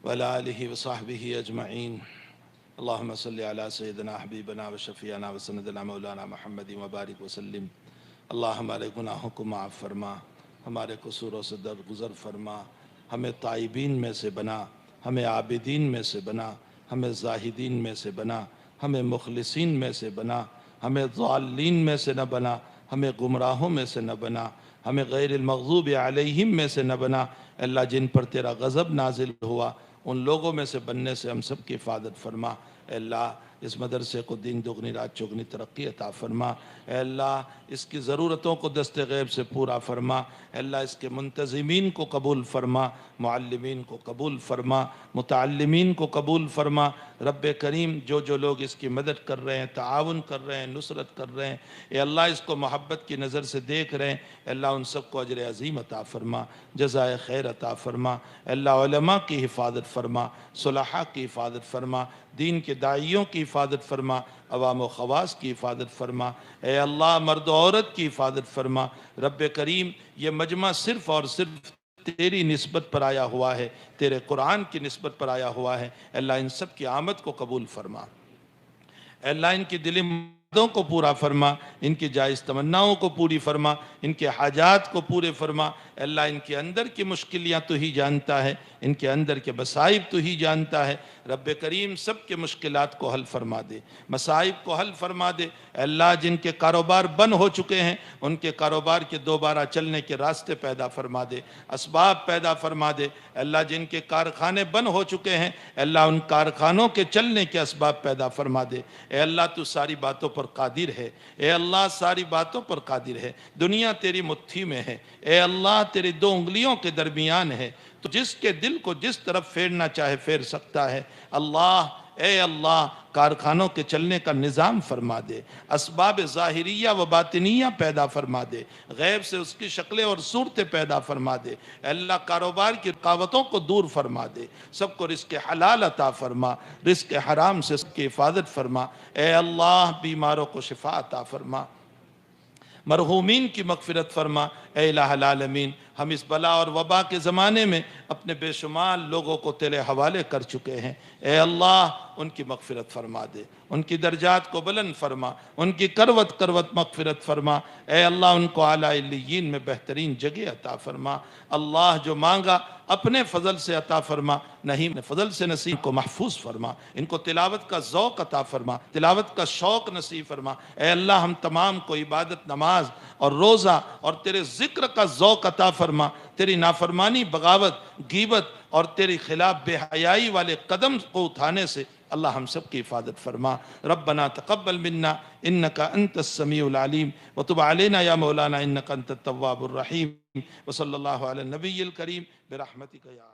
وعلی آلہ وصحبہ اجمعین۔ اللہم صلی علی سیدنا حبیبنا و شفیعنا و سندنا مولانا محمد وبارک وسلم۔ اللہ ہمارے گناہوں کو معاف فرما، ہمارے قصوروں سے درگزر فرما، ہمیں تائبین میں سے بنا، ہمیں عابدین میں سے بنا، ہمیں زاہدین میں سے بنا، ہمیں مخلصین میں سے بنا، ہمیں ضالین میں سے نہ بنا، ہمیں گمراہوں میں سے نہ بنا، ہمیں غیر المغضوب علیہم میں سے نہ بنا۔ اللہ جن پر تیرا غضب نازل ہوا ان لوگوں میں سے بننے سے ہم سب کی حفاظت فرما۔ اے اللہ اس مدرسے کو دین دگنی رات چگنی ترقی عطا فرما۔ اے اللہ اس کی ضرورتوں کو دست غیب سے پورا فرما۔ اے اللہ اس کے منتظمین کو قبول فرما، معلمین کو قبول فرما، متعلمین کو قبول فرما۔ رب کریم جو لوگ اس کی مدد کر رہے ہیں، تعاون کر رہے ہیں، نصرت کر رہے ہیں، اے اللہ اس کو محبت کی نظر سے دیکھ رہے ہیں، اے اللہ ان سب کو اجر عظیم عطا فرما، جزائے خیر عطا فرما۔ اے اللہ علماء کی حفاظت فرما، صلحاء کی حفاظت فرما، دین کے داعیوں کی حفاظت فرما، عوام و خواص کی حفاظت فرما۔ اے اللہ مرد و عورت کی حفاظت فرما۔ رب کریم یہ مجمع صرف اور صرف تیری نسبت پر آیا ہوا ہے، تیرے قرآن کی نسبت پر آیا ہوا ہے۔ اے اللہ ان سب کی آمد کو قبول فرما۔ اے اللہ ان کی دلی مرادوں کو پورا فرما، ان کی جائز تمناؤں کو پوری فرما، ان کے حاجات کو پورے فرما۔ اے اللہ ان کے اندر کی مشکلیاں تو ہی جانتا ہے، ان کے اندر کے مصائب تو ہی جانتا ہے۔ رب کریم سب کے مشکلات کو حل فرما دے، مصائب کو حل فرما دے۔ اے اللہ جن کے کاروبار بند ہو چکے ہیں ان کے کاروبار کے دوبارہ چلنے کے راستے پیدا فرما دے، اسباب پیدا فرما دے۔ اے اللہ جن کے کارخانے بند ہو چکے ہیں اے اللہ ان کارخانوں کے چلنے کے اسباب پیدا فرما دے۔ اے اللہ تو ساری باتوں پر قادر ہے، اے اللہ ساری باتوں پر قادر ہے۔ دنیا تیری مٹھی میں ہے، اے اللہ تیری دو انگلیوں کے درمیان ہے، تو جس کے دل کو جس طرف پھیرنا چاہے پھیر سکتا ہے۔ اللہ اے اللہ کارخانوں کے چلنے کا نظام فرما دے، اسباب ظاہریہ و باطنیہ پیدا فرما دے، غیب سے اس کی شکلیں اور صورتیں پیدا فرما دے۔ اے اللہ کاروبار کی رکاوٹوں کو دور فرما دے، سب کو رزق حلال عطا فرما، رزق حرام سے سب کی حفاظت فرما۔ اے اللہ بیماروں کو شفا عطا فرما، مرحومین کی مغفرت فرما۔ اے الہ العالمین ہم اس بلا اور وبا کے زمانے میں اپنے بے شمار لوگوں کو تیرے حوالے کر چکے ہیں، اے اللہ ان کی مغفرت فرما دے، ان کی درجات کو بلند فرما، ان کی کروت کروت مغفرت فرما۔ اے اللہ ان کو اعلیٰ علیین میں بہترین جگہ عطا فرما۔ اللہ جو مانگا اپنے فضل سے عطا فرما، نہیں فضل سے نصیب کو محفوظ فرما، ان کو تلاوت کا ذوق عطا فرما، تلاوت کا شوق نصیب فرما۔ اے اللہ ہم تمام کو عبادت، نماز اور روزہ اور تیرے ذکر کا ذوق عطا فرما، تیری نافرمانی، بغاوت، غیبت اور تیری خلاف بے حیائی والے قدم کو اٹھانے سے اللہ ہم سب کی حفاظت فرما۔ ربنا تقبل منا انک انت السمیع العلیم وتب علینا یا مولانا انک انت التواب الرحیم وصلی اللہ علی النبی الکریم برحمتک یا